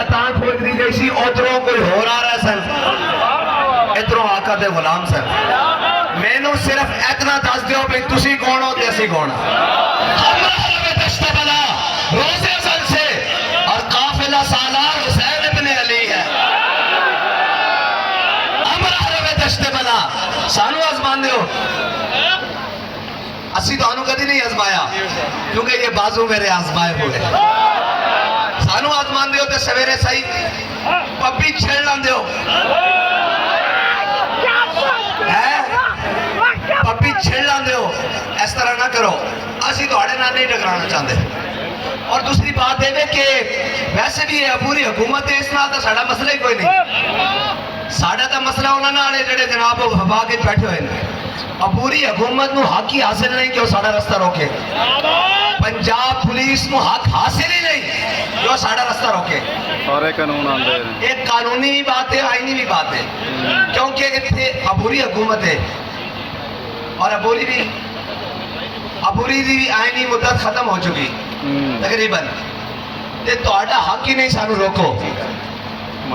تاں کھوج دی گئی سی ادھروں کوئی ہو رہا سن ادھروں آقا دے غلام سن میں نو صرف اتنا دس دیو بھئی تسی کون ہو تے اسی کون ہمارا رب دشت بلا روزے ازل سے اور قافلہ سالار حسین ابن علی ہے ہمارا رب دشت بلا سانو آزمان دیو اسی تو آنو کدی نہیں آزمایا کیونکہ یہ بازو میرے آزمائے ہوئے سانو آزمان دیو تے سویرے صحیح پپی چھڑ لان دیو پپی چھڑ لان دیو اس طرح نہ کرو اسی تو آڑے نہ نہیں ٹکرانا چاہتے اور دوسری بات ہے کہ ویسے بھی ہے پوری حکومت ہے اس نال تو ساڑا مسئلہ ہی کوئی نہیں ساڑا تا مسئلہ انہوں نے آڑے جڑے جناب ہوا کے بیٹھے ہوئے اور پوری حکومت نو حق ہی حاصل نہیں کہ وہ ساڑا رستہ روکے پنجاب پولیس نو حق حاصل ہی نہیں کہ وہ ساڑا رستہ روکے سارے قانون آندے ایک قانونی بھی بات ہے آئینی بھی بات ہے کیونکہ اتنے عبوری حکومت ہے اور عبوری بھی آئینی مدت ختم ہو چکی تقریباً تو آٹا حق ہی نہیں سانو روکو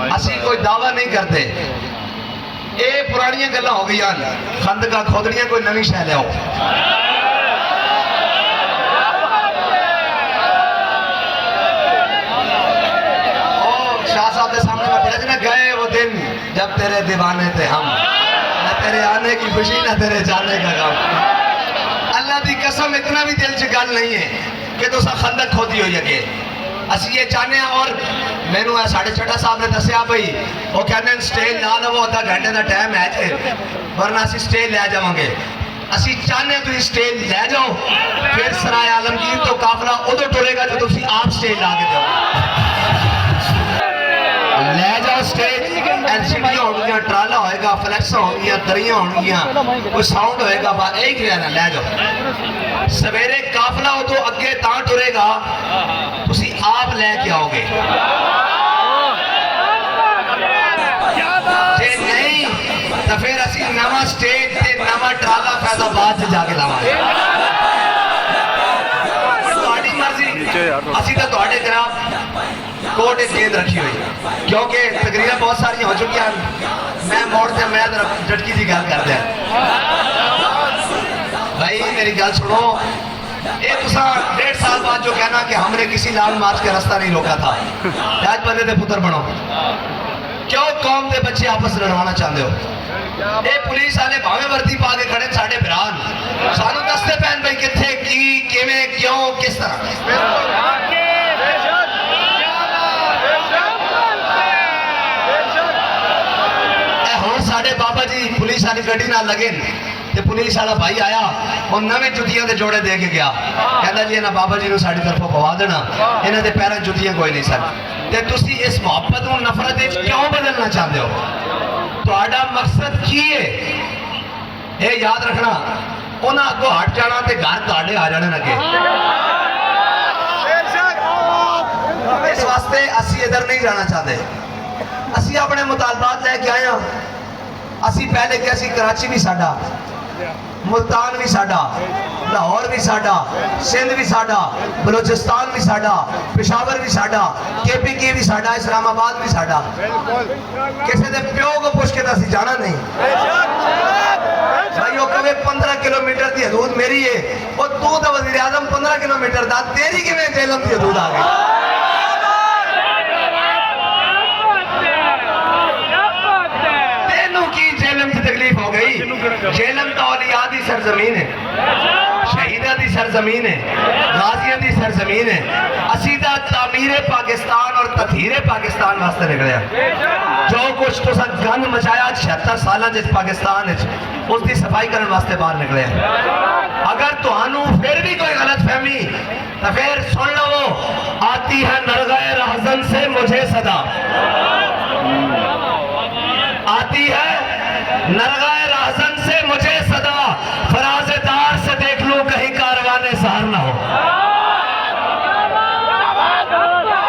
اسی کوئی دعویٰ نہیں کرتے اے پرانیاں گلہ ہو گئی خندقہ کھودڑیاں کوئی نوی شہ لے ہو شاہ صاحب دے سامنے میں پڑھ نہ گئے وہ دن جب تیرے دیوانے تھے ہم نہ تیرے آنے کی خوشی نہ تیرے جانے کا غم اللہ دی قسم اتنا بھی دل سے گل نہیں ہے کہ تو سا خندق کھودی ہوئی ہے کہ اسی یہ چاہنے ہیں اور میں نو ہے ساڑھے چھٹا صاحب نے دسیا بھئی وہ کہنے ہیں سٹیج لا لو ہوتا گھنٹے دا ٹائم ہے تھے ورنہ اسی سٹیج لے جاؤں گے اسی چاہنے ہیں تو یہ سٹیج لے جاؤ پھر سرائے عالمگیر تو کافلہ ادھر ٹورے گا جو تو اسی آپ سٹیج لا کے دو لے جاؤ سٹیج ایل سی ڈی ہوں گیا ٹرالا ہوئے گا فلیکس ہوں گیا دریاں ہوں گیا کوئی ساؤنڈ ہوئے گا ایک رہنا لے جاؤ سویرے کافلہ ہو تو اگے تاں ٹورے گا اسی آپ لے کے آؤ گے جے نہیں تو پھر اسی نواں سٹیج تے نواں ٹرالا فیض آباد سے جا کے لاؤں گے تہاڈی مرضی اسی تو تہاڈے جناب کوٹ ایک گیند رکھی ہوئی کیونکہ تقریریں بہت ساری ہو چکی ہیں میں موڑ سے میں جھٹکی دی گل کر دیا بھائی میری گل سنو یہ تسا 1.5 سال بعد جو کہنا کہ ہم نے کسی لانگ مارچ کا رستہ نہیں روکا تھا آج بندے دے پتر بنو کیوں قوم دے بچے آپس لڑوانا چاہتے ہو اے پولیس والے بھاویں وردی پا کے کھڑے ساڈے بھران سانو دستے پہن بھائی کتھے کی کیویں کیوں کس طرح ساڑھے بابا جی پولیس والی گڈی نہ لگے تے پولیس والا بھائی آیا اور نویں جتیاں دے جوڑے دے کے گیا کہتا جی انہاں بابا جی نو ساڑھی طرفوں پوا دینا انہاں دے پیروں جتیاں کوئی نہیں سن تے تسی اس محبت و نفرت کیوں بدلنا چاہتے ہو تو آڈا مقصد کی ہے اے یاد رکھنا انہاں کو ہٹ جانا تے گھر تاڑے آ جانے لگے اس واسطے اسی ادھر نہیں جانا چاہتے اسی اپنے مطالبات لے کے آئے ہیں اسی پہلے کہ اسی کراچی بھی ساڑا ملتان بھی ساڑا لاہور بھی ساڑا سندھ بھی ساڑا بلوچستان بھی ساڑا پشاور بھی ساڑا کے پی کی بھی ساڑا اسلام آباد بھی ساڑا کسی دے پیو کو پوچھ کے تاسی جانا نہیں بھائیو کبھی 15 کلومیٹر دی حدود میری ہے اور تو دا وزیر اعظم 15 کلومیٹر دا تیری کی میں جیلم دی حدود آگئی جیلم تو اولیاء دی سرزمین ہے شہیدہ دی سرزمین ہے غازیہ دی سرزمین ہے اسیدہ تعمیر پاکستان اور تطہیر پاکستان واسطے نکلے جو کچھ تو سا گند مچایا 76 سالہ جس پاکستان ہے اس دی صفائی کرنے واسطے باہر نکلے اگر تو انو پھر بھی کوئی غلط فہمی تو پھر سن لو آتی ہے نرغہ رہزن سے مجھے صدا آتی ہے نرغہ رہزن سے مجھے صدا فراز دار سے دیکھ لوں کہیں کاروانے سہر نہ ہو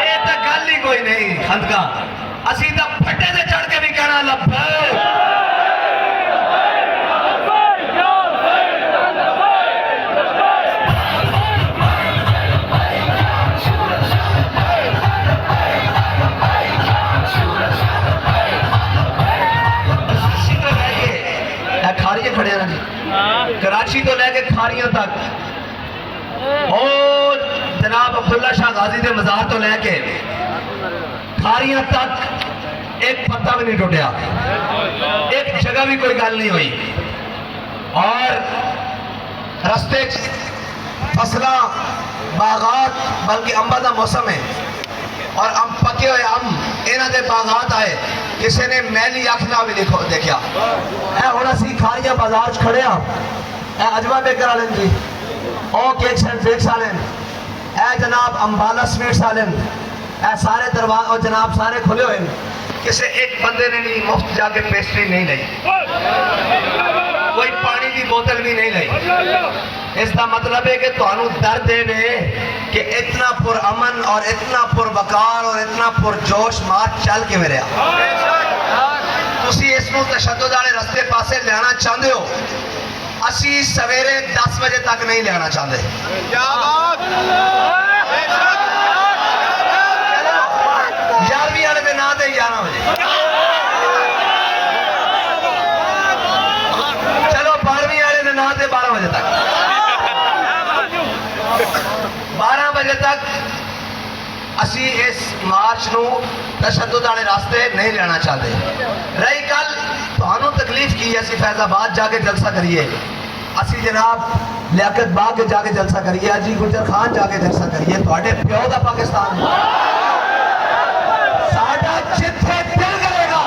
یہ تو گل ہی کوئی نہیں خندقہ اسی تو پھٹے سے چڑھ کے بھی کہنا لبیک کھاریاں تک اور جناب عبداللہ شاہ غازی دے مزار تو لے کے کھاریاں تک ایک پتہ بھی نہیں ٹوٹیا، ایک جگہ بھی کوئی گل نہیں ہوئی، اور رستے فصلہ باغات بلکہ امبا دا موسم ہے اور پکے ہوئے انہاں دے باغات آئے، کسی نے میلی اکھنا بھی نہیں دیکھا۔ اے ہونا سی کھاریاں بازار کھڑے ہاں، اے اجوا بیکر آلن جی، او کیکس اینڈ فیکس آلن، اے جناب امبالا سویٹس آلن، اے سارے دروازے اور جناب سارے کھلے ہوئے، کسی ایک بندے نے نہیں مفت جا کے پیسٹری نہیں لئی، کوئی پانی کی بوتل بھی نہیں لئی۔ اس کا مطلب ہے کہ تانوں درد ہے کہ اتنا پر امن اور اتنا پر وقار اور اتنا پر جوش مارچ چل کے میرے تسی اس نو تشدد والے رستے پاسے لینا چاہتے ہو، اسی سویرے 10 بجے تک نہیں لینا چاہتے۔ 11ویں والے دن آتے 11 بجے، چلو 12ویں والے دن آتے 12 بجے تک، 12 بجے تک اسی اس مارچ نو تشدد والے راستے نہیں لینا چاہتے۔ رہی کل تانوں تکلیف کی اسی فیض آباد جا کے جلسہ کریے، اسی جناب لیاقت باغ کے جا کے جلسہ کریے، اجی گجر خان جا کے جلسہ کریے، تواڈے پیو دا پاکستان ساڈا جتھے دل کرے گا،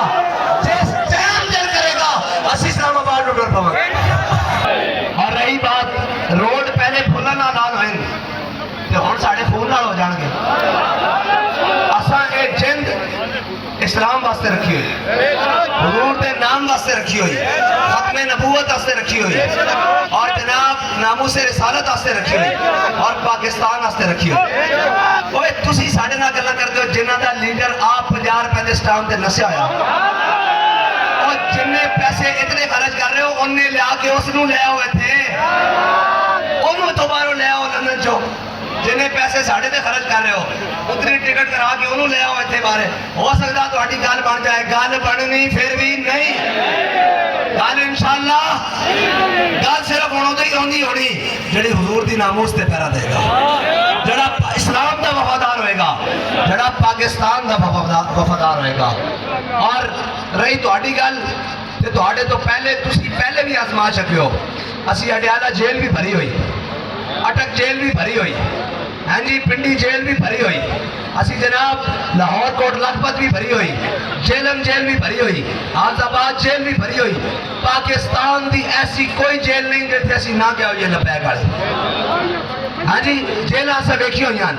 جس ٹائم دل کرے گا اسی اسلام آباد نو ٹر پواں۔ اور رہی بات روڈ پہلے پھلن نال ہوئے تے ہن ساڈے خون نال ہو جان گے، اساں اے جند اسلام واسطے رکھی ہوئی، حضور دے نام واسطے رکھی ہوئی، ختم نبوت واسطے رکھی ہوئی، اور جناب ناموس رسالت واسطے رکھی ہوئی، اور پاکستان واسطے رکھی ہوئی۔ اوے تسی ساڈے نال گلاں کردے ہو جنہاں دا لیڈر آپ 50 روپے دے سٹام تے نسیا ہویا، اور جننے پیسے اتنے خرچ کر رہے ہو انہیں لیا کے اس نو لے ہوئے تھے، انہوں دوبارہ لے آؤ لندن چو، جنہیں پیسے ساڑھے تے خرچ کر رہے ہو اتنی ٹکٹ کرا کے انہوں لے آؤ اتنے بارے، ہو سکتا تو آٹی گال بن جائے، گال بننی پھر بھی نہیں، گال انشاءاللہ گال صرف انہوں دے ہی ہوندی ہونی جڑی حضور دی ناموس تے پیرا دے گا، جڑا اسلام دا وفادار ہوئے گا، جڑا پاکستان دا وفادار ہوئے گا۔ اور رہی تو آٹی گال تے تو آٹے تو تسی پہلے بھی آزما چکے ہو، اسی اڈیالہ جیل بھی بھری ہوئی، اٹک جیل بھی بھری ہوئی، ہاں جی پنڈی جیل بھی بھری ہوئی، اسی جناب لاہور کوٹ لکھپت بھی بھری ہوئی، جیلم جیل بھی بھری ہوئی، حافظ آباد جیل بھی بھری ہوئی، پاکستان دی ایسی کوئی جیل نہیں جیسے اسی نہ کیا ہوئی ہے لپے گھڑے، ہاں جی جیل آسا بیکھی ہوئی ہیں،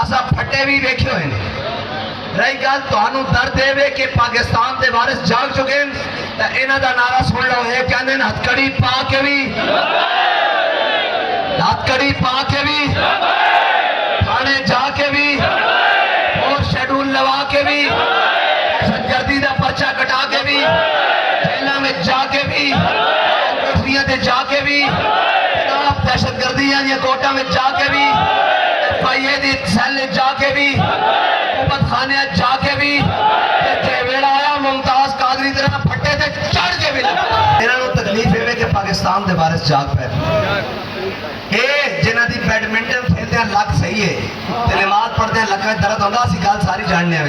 آسا پھٹے بھی بیکھی ہوئی ہیں۔ رہی گال تو انہوں درد دے وے کہ پاکستان دے وارث جاگ چکے ہیں، تو انہاں دا نعرہ سن لو ہے کہنے ہتھ کڑی پا کے بھی، ہاتھ کڑی پا کے بھی، تھانے جا کے بھی، اور شیڈول لوا کے بھی، دہشت گردی دا پرچہ کٹا کے بھی، جیلہ میں جا کے بھی، کوٹریاں تے جا کے بھی، دہشت گردیاں یا کوٹا میں جا کے بھی، FIA دی سیل جا کے بھی، حکومت خانے جا کے بھی، ویڑا آیا ممتاز قادری طرح پھٹے تے چڑھ کے بھی لگا۔ انہاں نوں تکلیف ہے کہ پاکستان دے وارث جاگ پہ اے جنہ دی بیڈمنٹن کھیلتے ہیں لگ صحیح ہے تے نماز پڑھتے ہیں لگا درد ہوندہ اسی گل ساری جاننے ہیں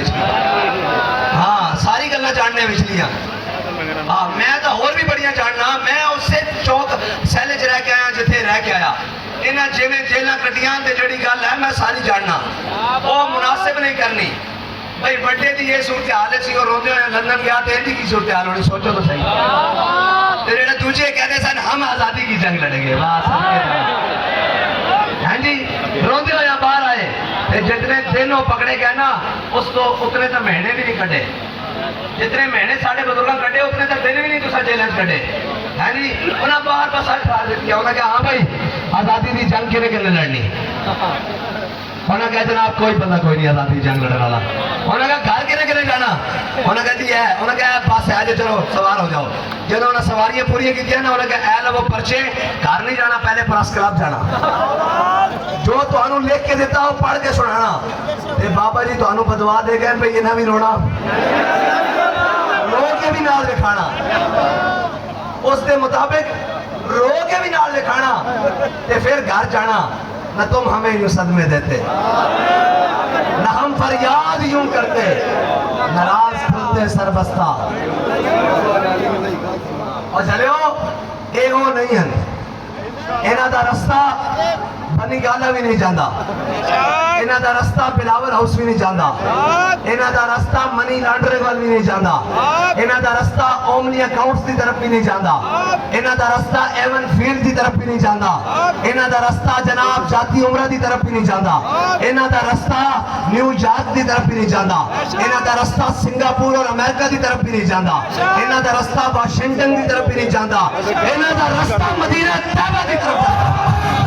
ہاں ساری گلنا جاننے ہیں وچلیاں ہاں میں تو اور بھی بڑیاں جاننا میں اس سے چوک سیلج رہ کے آیا جتھے رہ کے آیا انہاں جیویں جیلہ کٹیاں تے جڑی گل ہے میں ساری جاننا وہ مناسب نہیں کرنی بھئی بڑے دی یہ صورتحال ہے سی اور روندے ہوئے لندن گیا تے اندھی کی صورتحال ہونی سوچو تو صحیح تے جڑے دوجے کہتے سن ہم آزادی کی جنگ لڑیں گے ہاں جی روندے ہوئے باہر آئے تے جتنے دن وہ پکڑے گئے نا اس کو اتنے تو مہینے بھی نہیں کٹے جتنے مہینے ساڑھے بزرگاں کٹے اتنے تک دن بھی نہیں تو سا چیلنج کٹے ہے جی انہاں باہر پر سچ کھا دیتی ہے انہاں کہا ہاں بھائی آزادی دی جنگ کنے کنے لڑنی انہاں کہا جناب کوئی بندہ کوئی نہیں آزادی جنگ لڑنے والا انہاں کہا گھر کنے کنے جانا انہاں کہتی ہے انہاں کہا پاس ہے آجے چلو سوار ہو جاؤ جنہوں انہاں سواریاں پوری کی ہیں نا انہاں کہا اے لو پرچے گھر نہیں جانا پہلے پرس کلاب جانا جو تو انہوں لکھ کے دیتا ہو پڑھ کے سنانا تے بابا جی تو انہوں بدوا دے گئے بھئی انہاں بھی رونا لوگ کے بھی نال دکھانا اس دے مطابق رو کے بھی نال لکھانا تے پھر گھر جانا نہ تم ہمیں یوں صدمے دیتے نہ ہم فریاد یوں کرتے ناراض کھلتے سربستہ اور چلیو اے ہو نہیں ہیں اینا دا رستہ بنی گالا بھی نہیں جاندہ اینا دا رستہ بلاول ہاؤس بھی نہیں جاندہ اینا دا رستہ منی لانڈرے وال بھی نہیں جاندہ اینا دا رستہ اومنی اکاؤنٹس دی طرف بھی نہیں جاندہ اینا دا رستہ ایون فیلڈ دی طرف بھی نہیں جاندہ اینا دا رستہ جناب جاتی عمرہ دی طرف بھی نہیں جاندہ اینا دا رستہ نیو یارک دی طرف بھی نہیں جاندہ اینا دا رستہ سنگاپور اور امریکہ دی طرف بھی نہیں جاندہ اینا دا رستہ واشنگٹن دی طرف بھی نہیں جاندہ اینا دا رستہ مدینہ طیبہ دی طرف جاندہ